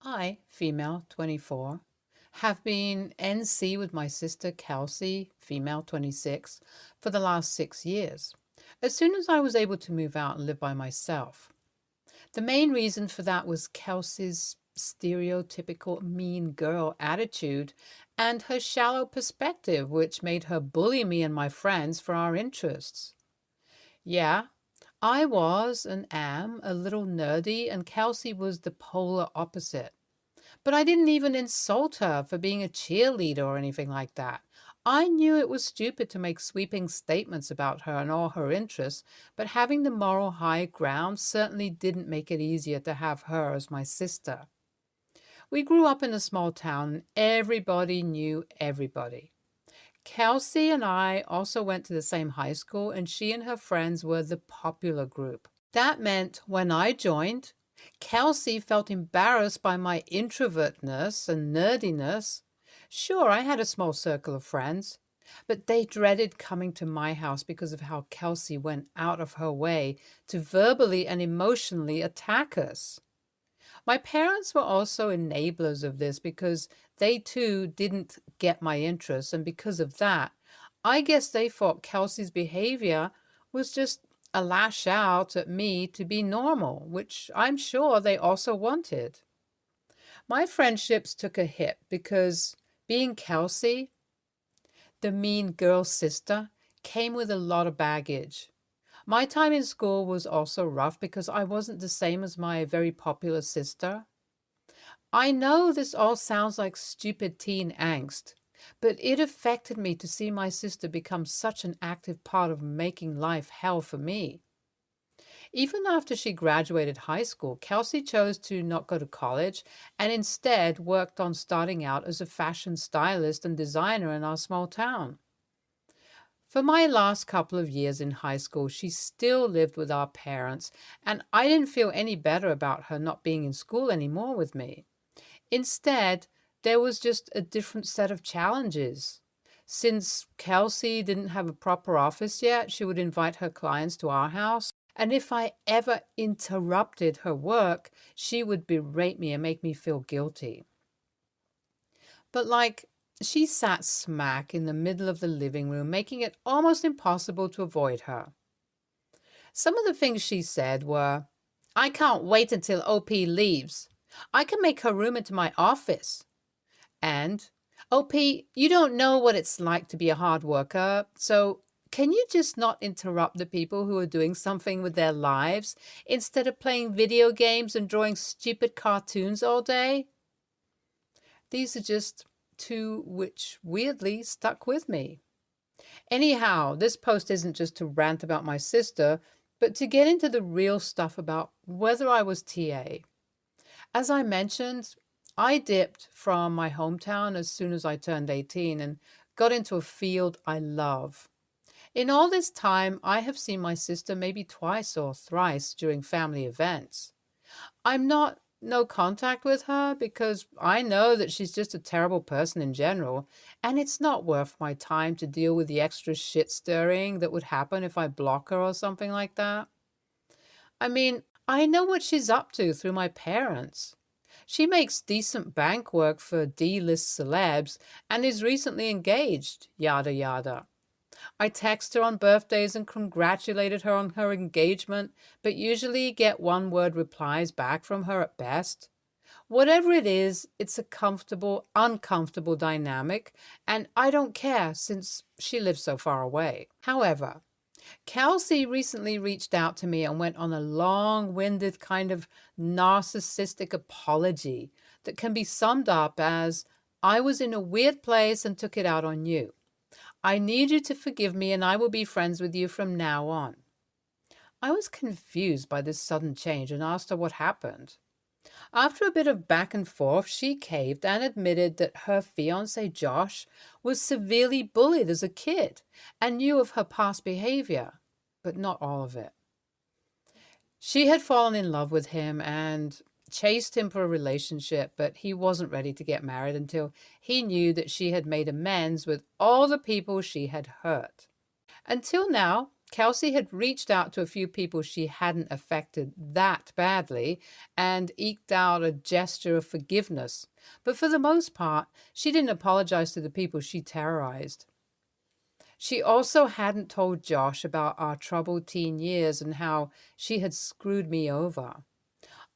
I, female 24, have been NC with my sister Kelsey, female 26, for the last 6 years, as soon as I was able to move out and live by myself. The main reason for that was Kelsey's stereotypical mean girl attitude and her shallow perspective, which made her bully me and my friends for our interests. Yeah, I was and am a little nerdy, and Kelsey was the polar opposite. But I didn't even insult her for being a cheerleader or anything like that. I knew it was stupid to make sweeping statements about her and all her interests, but having the moral high ground certainly didn't make it easier to have her as my sister. We grew up in a small town and everybody knew everybody. Kelsey and I also went to the same high school, and she and her friends were the popular group. That meant when I joined, Kelsey felt embarrassed by my introvertness and nerdiness. Sure, I had a small circle of friends, but they dreaded coming to my house because of how Kelsey went out of her way to verbally and emotionally attack us. My parents were also enablers of this because they too didn't get my interest, and because of that, I guess they thought Kelsey's behavior was just a lash out at me to be normal, which I'm sure they also wanted. My friendships took a hit because being Kelsey, the mean girl sister, came with a lot of baggage. My time in school was also rough because I wasn't the same as my very popular sister. I know this all sounds like stupid teen angst, but it affected me to see my sister become such an active part of making life hell for me. Even after she graduated high school, Kelsey chose to not go to college and instead worked on starting out as a fashion stylist and designer in our small town. For my last couple of years in high school, she still lived with our parents, and I didn't feel any better about her not being in school anymore with me. Instead, there was just a different set of challenges. Since Kelsey didn't have a proper office yet, she would invite her clients to our house, and if I ever interrupted her work, she would berate me and make me feel guilty. But she sat smack in the middle of the living room, making it almost impossible to avoid her. Some of the things she said were, "I can't wait until OP leaves. I can make her room into my office." And, "OP, you don't know what it's like to be a hard worker, so can you just not interrupt the people who are doing something with their lives instead of playing video games and drawing stupid cartoons all day?" These are just two which weirdly stuck with me. Anyhow, this post isn't just to rant about my sister, but to get into the real stuff about whether I was TA. As I mentioned, I dipped from my hometown as soon as I turned 18 and got into a field I love. In all this time, I have seen my sister maybe twice or thrice during family events. I'm not no contact with her because I know that she's just a terrible person in general, and it's not worth my time to deal with the extra shit stirring that would happen if I block her or something like that. I mean, I know what she's up to through my parents. She makes decent bank work for D-list celebs and is recently engaged, yada yada. I text her on birthdays and congratulated her on her engagement, but usually get one-word replies back from her at best. Whatever it is, it's a comfortable, uncomfortable dynamic, and I don't care since she lives so far away. However, Kelsey recently reached out to me and went on a long-winded kind of narcissistic apology that can be summed up as, "I was in a weird place and took it out on you. I need you to forgive me and I will be friends with you from now on." I was confused by this sudden change and asked her what happened. After a bit of back and forth, she caved and admitted that her fiancé Josh was severely bullied as a kid and knew of her past behavior, but not all of it. She had fallen in love with him and chased him for a relationship, but he wasn't ready to get married until he knew that she had made amends with all the people she had hurt. Until now, Kelsey had reached out to a few people she hadn't affected that badly and eked out a gesture of forgiveness. But for the most part, she didn't apologize to the people she terrorized. She also hadn't told Josh about our troubled teen years and how she had screwed me over.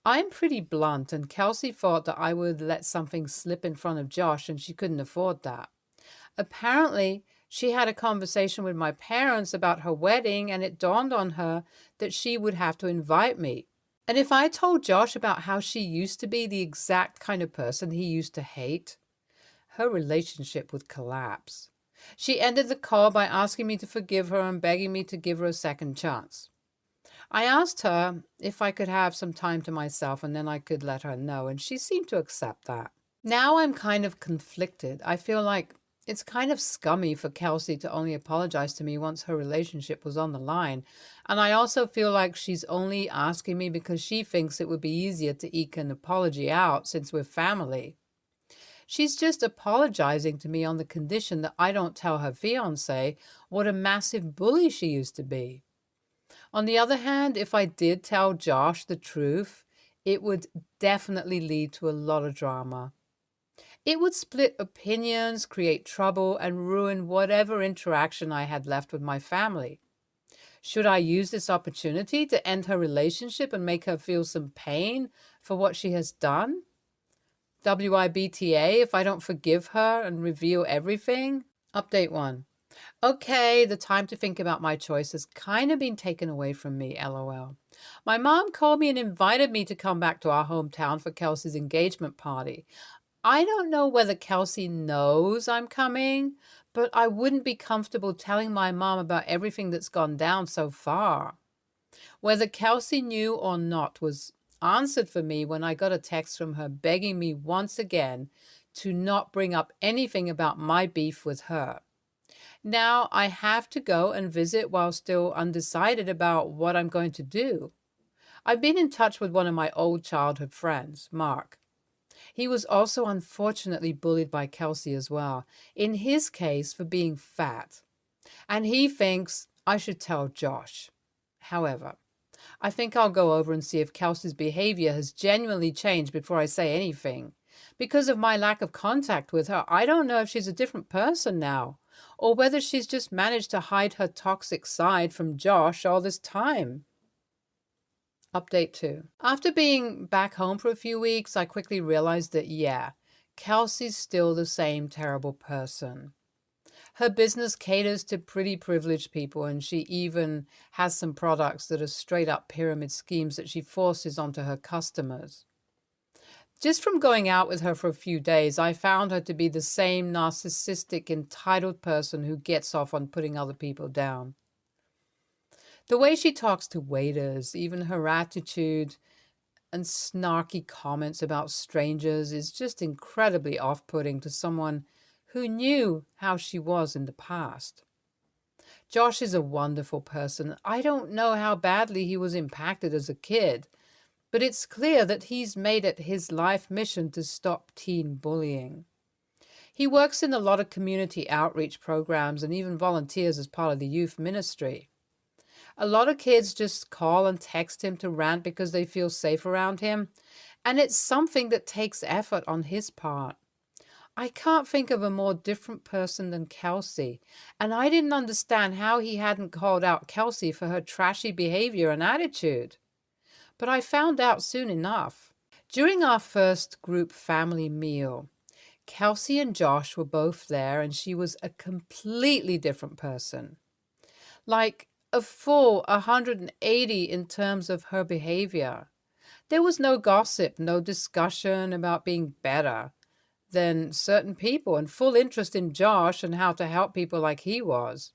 I'm pretty blunt, and Kelsey thought that I would let something slip in front of Josh, and she couldn't afford that. Apparently, she had a conversation with my parents about her wedding, and it dawned on her that she would have to invite me. And if I told Josh about how she used to be the exact kind of person he used to hate, her relationship would collapse. She ended the call by asking me to forgive her and begging me to give her a second chance. I asked her if I could have some time to myself and then I could let her know, and she seemed to accept that. Now I'm kind of conflicted. I feel like it's kind of scummy for Kelsey to only apologize to me once her relationship was on the line. And I also feel like she's only asking me because she thinks it would be easier to eke an apology out since we're family. She's just apologizing to me on the condition that I don't tell her fiancé what a massive bully she used to be. On the other hand, if I did tell Josh the truth, it would definitely lead to a lot of drama. It would split opinions, create trouble, and ruin whatever interaction I had left with my family. Should I use this opportunity to end her relationship and make her feel some pain for what she has done? WIBTA if I don't forgive her and reveal everything? Update 1. Okay, the time to think about my choice has kind of been taken away from me, LOL. My mom called me and invited me to come back to our hometown for Kelsey's engagement party. I don't know whether Kelsey knows I'm coming, but I wouldn't be comfortable telling my mom about everything that's gone down so far. Whether Kelsey knew or not was answered for me when I got a text from her begging me once again to not bring up anything about my beef with her. Now I have to go and visit while still undecided about what I'm going to do. I've been in touch with one of my old childhood friends, Mark. He was also unfortunately bullied by Kelsey as well, in his case for being fat. And he thinks I should tell Josh. However, I think I'll go over and see if Kelsey's behavior has genuinely changed before I say anything. Because of my lack of contact with her, I don't know if she's a different person now, or whether she's just managed to hide her toxic side from Josh all this time. Update 2. After being back home for a few weeks, I quickly realized that, yeah, Kelsey's still the same terrible person. Her business caters to pretty privileged people, and she even has some products that are straight up pyramid schemes that she forces onto her customers. Just from going out with her for a few days, I found her to be the same narcissistic, entitled person who gets off on putting other people down. The way she talks to waiters, even her attitude and snarky comments about strangers is just incredibly off-putting to someone who knew how she was in the past. Josh is a wonderful person. I don't know how badly he was impacted as a kid, but it's clear that he's made it his life mission to stop teen bullying. He works in a lot of community outreach programs and even volunteers as part of the youth ministry. A lot of kids just call and text him to rant because they feel safe around him, and it's something that takes effort on his part. I can't think of a more different person than Kelsey, and I didn't understand how he hadn't called out Kelsey for her trashy behavior and attitude. But I found out soon enough. During our first group family meal, Kelsey and Josh were both there, and she was a completely different person. Like a full 180 in terms of her behavior. There was no gossip, no discussion about being better than certain people, and full interest in Josh and how to help people like he was.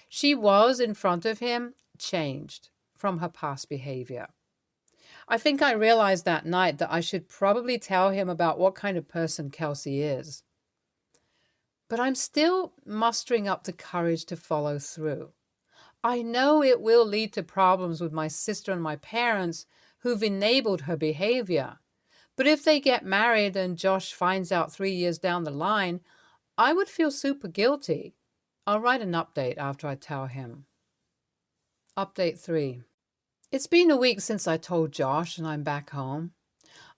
She was, in front of him, changed from her past behavior. I think I realized that night that I should probably tell him about what kind of person Kelsey is. But I'm still mustering up the courage to follow through. I know it will lead to problems with my sister and my parents who've enabled her behavior. But if they get married and Josh finds out 3 years down the line, I would feel super guilty. I'll write an update after I tell him. Update 3. It's been a week since I told Josh and I'm back home.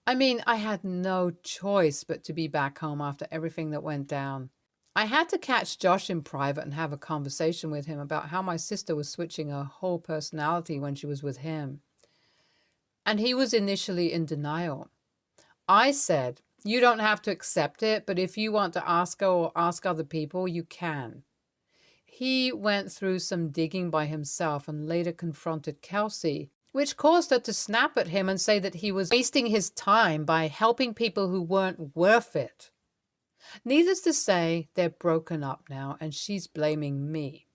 I mean, I had no choice but to be back home after everything that went down. I had to catch Josh in private and have a conversation with him about how my sister was switching her whole personality when she was with him. And he was initially in denial. I said, "You don't have to accept it, but if you want to ask her or ask other people, you can." He went through some digging by himself and later confronted Kelsey, which caused her to snap at him and say that he was wasting his time by helping people who weren't worth it. Needless to say, they're broken up now and she's blaming me.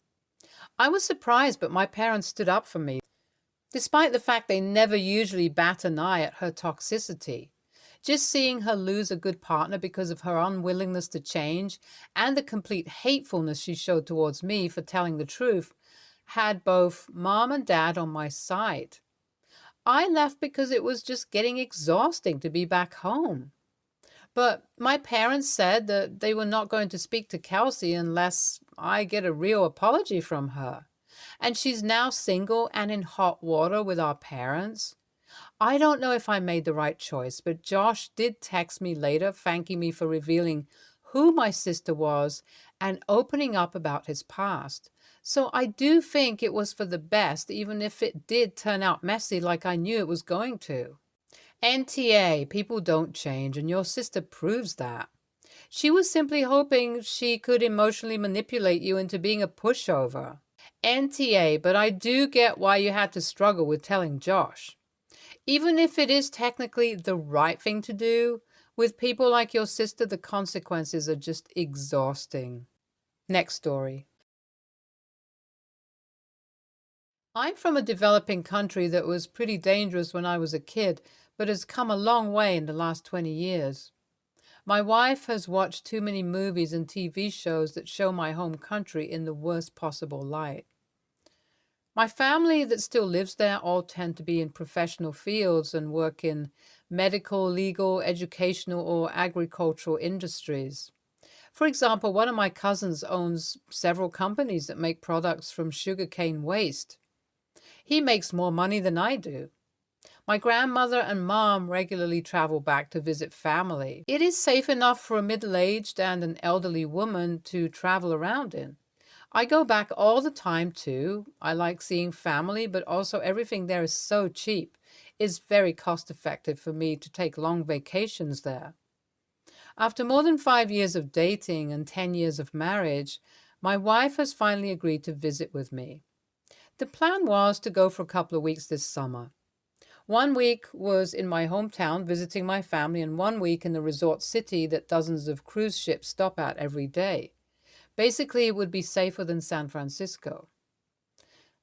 I was surprised, but my parents stood up for me, despite the fact they never usually bat an eye at her toxicity. Just seeing her lose a good partner because of her unwillingness to change and the complete hatefulness she showed towards me for telling the truth had both mom and dad on my side. I left because it was just getting exhausting to be back home. But my parents said that they were not going to speak to Kelsey unless I get a real apology from her. And she's now single and in hot water with our parents. I don't know if I made the right choice, but Josh did text me later thanking me for revealing who my sister was and opening up about his past. So I do think it was for the best, even if it did turn out messy like I knew it was going to. NTA, people don't change, and your sister proves that. She was simply hoping she could emotionally manipulate you into being a pushover. NTA, but I do get why you had to struggle with telling Josh. Even if it is technically the right thing to do, with people like your sister, the consequences are just exhausting. Next story. I'm from a developing country that was pretty dangerous when I was a kid, but has come a long way in the last 20 years. My wife has watched too many movies and TV shows that show my home country in the worst possible light. My family that still lives there all tend to be in professional fields and work in medical, legal, educational, or agricultural industries. For example, one of my cousins owns several companies that make products from sugarcane waste. He makes more money than I do. My grandmother and mom regularly travel back to visit family. It is safe enough for a middle-aged and an elderly woman to travel around in. I go back all the time too. I like seeing family, but also everything there is so cheap. It's very cost effective for me to take long vacations there. After more than 5 years of dating and 10 years of marriage, my wife has finally agreed to visit with me. The plan was to go for a couple of weeks this summer. 1 week was in my hometown visiting my family, and 1 week in the resort city that dozens of cruise ships stop at every day. Basically, it would be safer than San Francisco.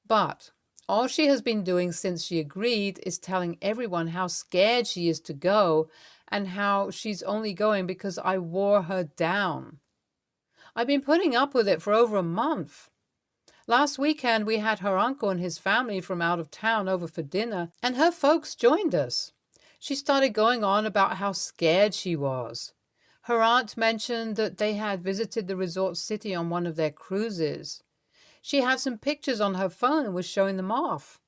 But all she has been doing since she agreed is telling everyone how scared she is to go and how she's only going because I wore her down. I've been putting up with it for over a month. Last weekend, we had her uncle and his family from out of town over for dinner, and her folks joined us. She started going on about how scared she was. Her aunt mentioned that they had visited the resort city on one of their cruises. She had some pictures on her phone and was showing them off.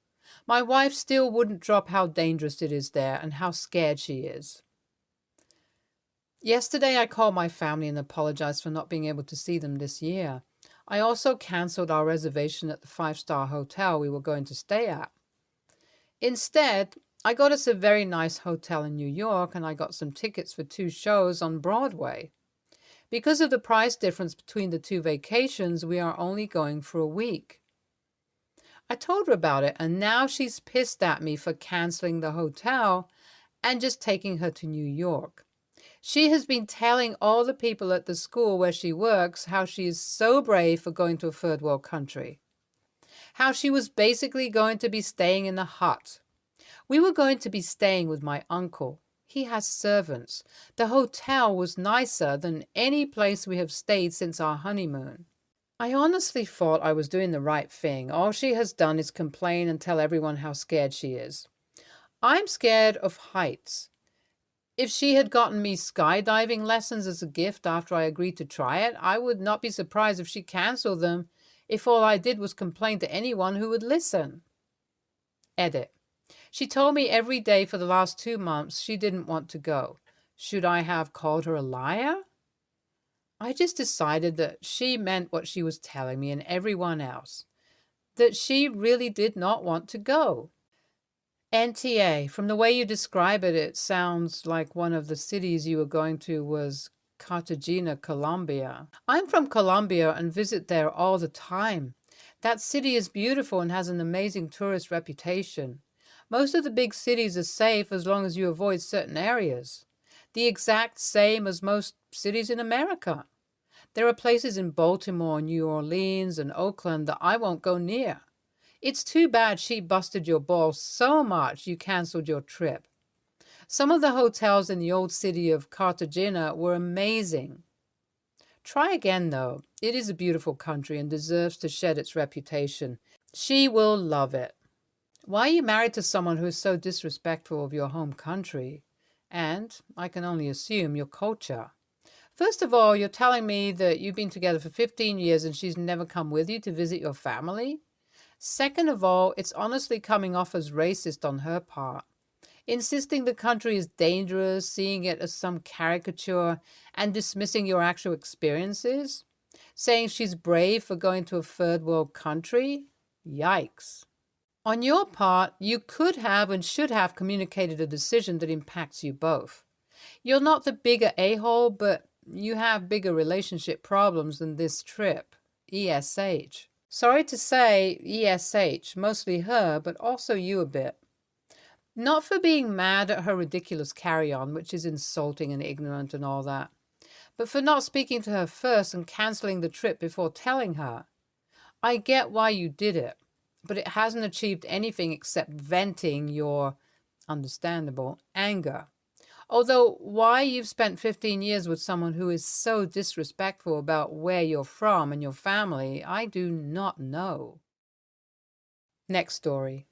My wife still wouldn't drop how dangerous it is there and how scared she is. Yesterday, I called my family and apologized for not being able to see them this year. I also canceled our reservation at the 5-star hotel we were going to stay at. Instead, I got us a very nice hotel in New York, and I got some tickets for 2 shows on Broadway. Because of the price difference between the 2 vacations, we are only going for a week. I told her about it, and now she's pissed at me for canceling the hotel and just taking her to New York. She has been telling all the people at the school where she works how she is so brave for going to a third world country. How she was basically going to be staying in a hut. We were going to be staying with my uncle. He has servants. The hotel was nicer than any place we have stayed since our honeymoon. I honestly thought I was doing the right thing. All she has done is complain and tell everyone how scared she is. I'm scared of heights. If she had gotten me skydiving lessons as a gift after I agreed to try it, I would not be surprised if she canceled them if all I did was complain to anyone who would listen. Edit. She told me every day for the last 2 months she didn't want to go. Should I have called her a liar? I just decided that she meant what she was telling me and everyone else, that she really did not want to go. NTA, from the way you describe it, it sounds like one of the cities you were going to was Cartagena, Colombia. I'm from Colombia and visit there all the time. That city is beautiful and has an amazing tourist reputation. Most of the big cities are safe as long as you avoid certain areas. The exact same as most cities in America. There are places in Baltimore, New Orleans, and Oakland that I won't go near. It's too bad she busted your balls so much you canceled your trip. Some of the hotels in the old city of Cartagena were amazing. Try again, though. It is a beautiful country and deserves to shed its reputation. She will love it. Why are you married to someone who is so disrespectful of your home country? And, I can only assume, your culture. First of all, you're telling me that you've been together for 15 years and she's never come with you to visit your family? Second of all, it's honestly coming off as racist on her part. Insisting the country is dangerous, seeing it as some caricature, and dismissing your actual experiences? Saying she's brave for going to a third world country? Yikes. On your part, you could have and should have communicated a decision that impacts you both. You're not the bigger a-hole, but you have bigger relationship problems than this trip. ESH. Sorry to say, ESH, mostly her, but also you a bit. Not for being mad at her ridiculous carry-on, which is insulting and ignorant and all that, but for not speaking to her first and cancelling the trip before telling her. I get why you did it, but it hasn't achieved anything except venting your, understandable, anger. Although why you've spent 15 years with someone who is so disrespectful about where you're from and your family, I do not know. Next story.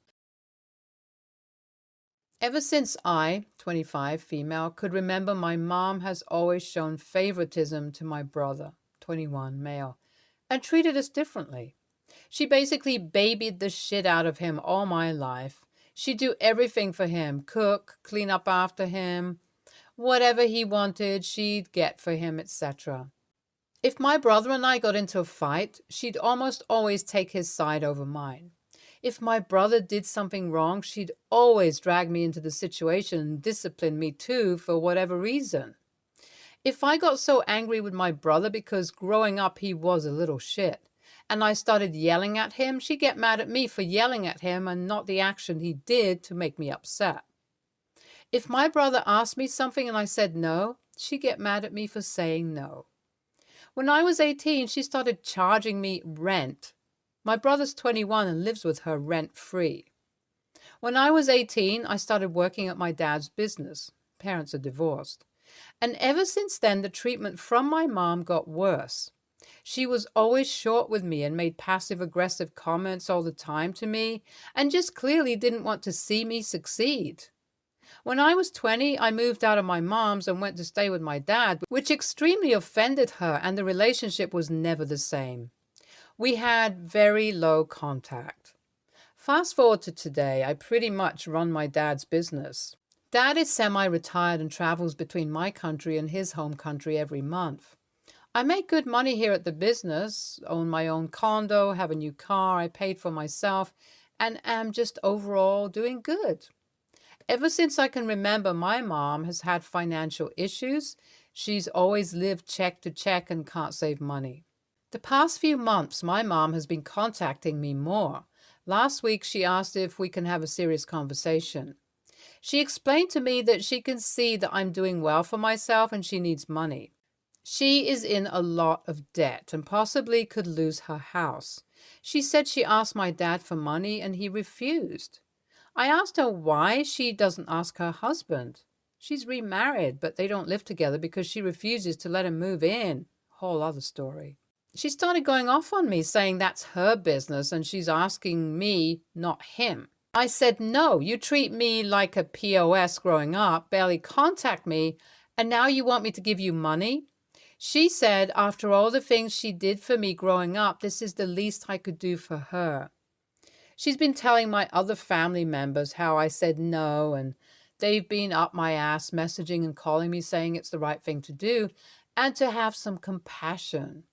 Ever since I, 25, female, could remember, my mom has always shown favoritism to my brother, 21, male, and treated us differently. She basically babied the shit out of him all my life. She'd do everything for him, cook, clean up after him. Whatever he wanted, she'd get for him, etc. If my brother and I got into a fight, she'd almost always take his side over mine. If my brother did something wrong, she'd always drag me into the situation and discipline me too for whatever reason. If I got so angry with my brother because growing up he was a little shit, and I started yelling at him, she'd get mad at me for yelling at him and not the action he did to make me upset. If my brother asked me something and I said no, she'd get mad at me for saying no. When I was 18, she started charging me rent. My brother's 21 and lives with her rent-free. When I was 18, I started working at my dad's business. Parents are divorced. And ever since then, the treatment from my mom got worse. She was always short with me and made passive-aggressive comments all the time to me and just clearly didn't want to see me succeed. When I was 20, I moved out of my mom's and went to stay with my dad, which extremely offended her, and the relationship was never the same. We had very low contact. Fast forward to today, I pretty much run my dad's business. Dad is semi-retired and travels between my country and his home country every month. I make good money here at the business, own my own condo, have a new car I paid for myself, and am just overall doing good. Ever since I can remember, my mom has had financial issues. She's always lived check to check and can't save money. The past few months, my mom has been contacting me more. Last week, she asked if we can have a serious conversation. She explained to me that she can see that I'm doing well for myself and she needs money. She is in a lot of debt and possibly could lose her house. She said she asked my dad for money and he refused. I asked her why she doesn't ask her husband. She's remarried, but they don't live together because she refuses to let him move in. Whole other story. She started going off on me, saying that's her business and she's asking me, not him. I said, no, you treat me like a POS growing up, barely contact me, and now you want me to give you money? She said, after all the things she did for me growing up, this is the least I could do for her. She's been telling my other family members how I said no, and they've been up my ass messaging and calling me saying it's the right thing to do and to have some compassion.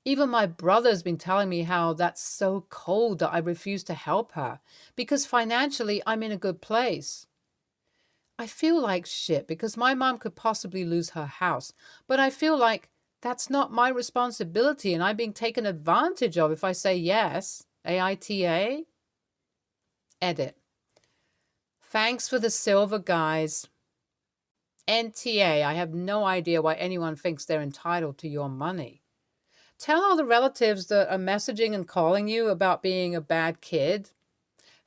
Even my brother's been telling me how that's so cold that I refuse to help her because financially I'm in a good place. I feel like shit because my mom could possibly lose her house, but I feel like that's not my responsibility and I'm being taken advantage of if I say yes. AITA? Edit. Thanks for the silver, guys. NTA, I have no idea why anyone thinks they're entitled to your money. Tell all the relatives that are messaging and calling you about being a bad kid.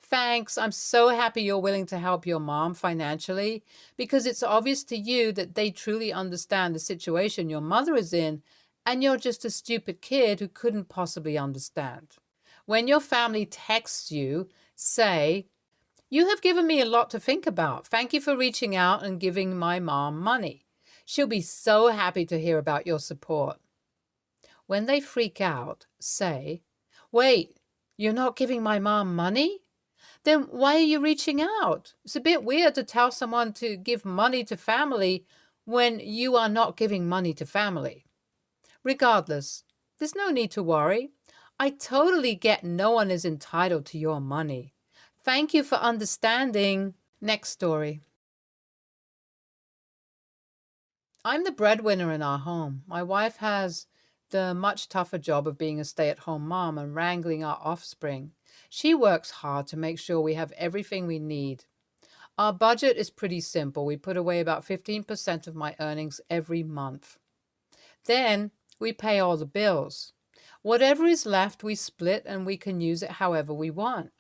Thanks, I'm so happy you're willing to help your mom financially because it's obvious to you that they truly understand the situation your mother is in and you're just a stupid kid who couldn't possibly understand. When your family texts you, say, "You have given me a lot to think about. Thank you for reaching out and giving my mom money. She'll be so happy to hear about your support." When they freak out, say, "Wait, you're not giving my mom money? Then why are you reaching out? It's a bit weird to tell someone to give money to family when you are not giving money to family. Regardless, there's no need to worry. I totally get no one is entitled to your money. Thank you for understanding." Next story. I'm the breadwinner in our home. My wife has the much tougher job of being a stay-at-home mom and wrangling our offspring. She works hard to make sure we have everything we need. Our budget is pretty simple. We put away about 15% of my earnings every month. Then we pay all the bills. Whatever is left, we split and we can use it however we want.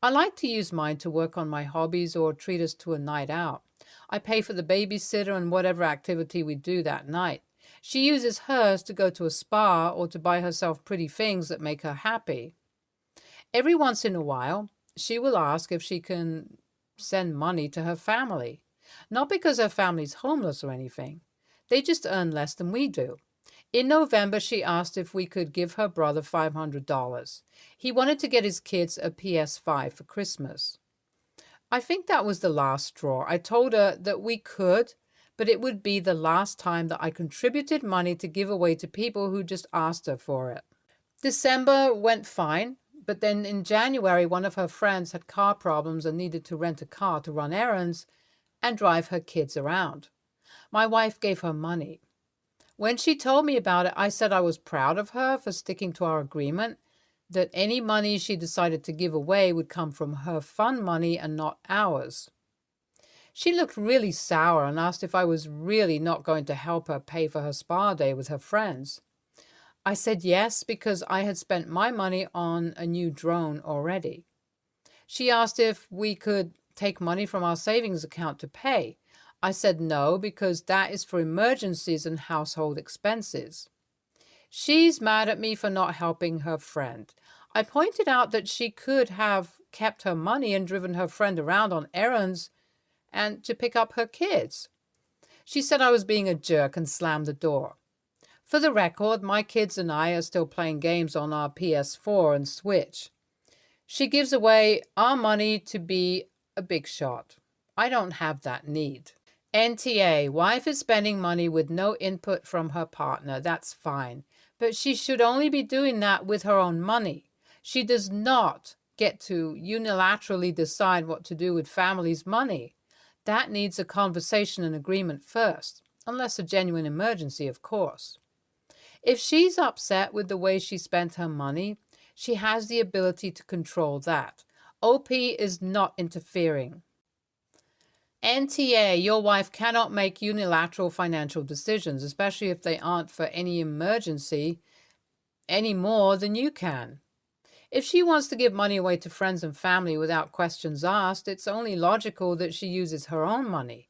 I like to use mine to work on my hobbies or treat us to a night out. I pay for the babysitter and whatever activity we do that night. She uses hers to go to a spa or to buy herself pretty things that make her happy. Every once in a while, she will ask if she can send money to her family. Not because her family's homeless or anything. They just earn less than we do. In November, she asked if we could give her brother $500. He wanted to get his kids a PS5 for Christmas. I think that was the last straw. I told her that we could, but it would be the last time that I contributed money to give away to people who just asked her for it. December went fine, but then in January, one of her friends had car problems and needed to rent a car to run errands and drive her kids around. My wife gave her money. When she told me about it, I said I was proud of her for sticking to our agreement that any money she decided to give away would come from her fund money and not ours. She looked really sour and asked if I was really not going to help her pay for her spa day with her friends. I said yes because I had spent my money on a new drone already. She asked if we could take money from our savings account to pay. I said no because that is for emergencies and household expenses. She's mad at me for not helping her friend. I pointed out that she could have kept her money and driven her friend around on errands and to pick up her kids. She said I was being a jerk and slammed the door. For the record, my kids and I are still playing games on our PS4 and Switch. She gives away our money to be a big shot. I don't have that need. NTA, wife is spending money with no input from her partner. That's fine. But she should only be doing that with her own money. She does not get to unilaterally decide what to do with family's money. That needs a conversation and agreement first, unless a genuine emergency, of course. If she's upset with the way she spent her money, she has the ability to control that. OP is not interfering. NTA, your wife cannot make unilateral financial decisions, especially if they aren't for any emergency, any more than you can. If she wants to give money away to friends and family without questions asked, it's only logical that she uses her own money,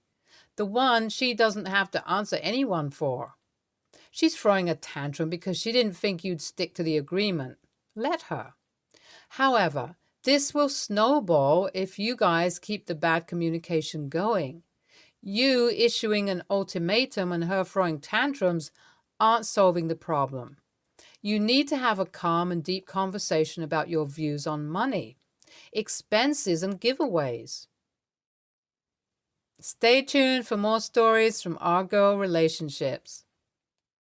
the one she doesn't have to answer anyone for. She's throwing a tantrum because she didn't think you'd stick to the agreement. Let her. However, this will snowball if you guys keep the bad communication going. You issuing an ultimatum and her throwing tantrums aren't solving the problem. You need to have a calm and deep conversation about your views on money, expenses, and giveaways. Stay tuned for more stories from our girl relationships.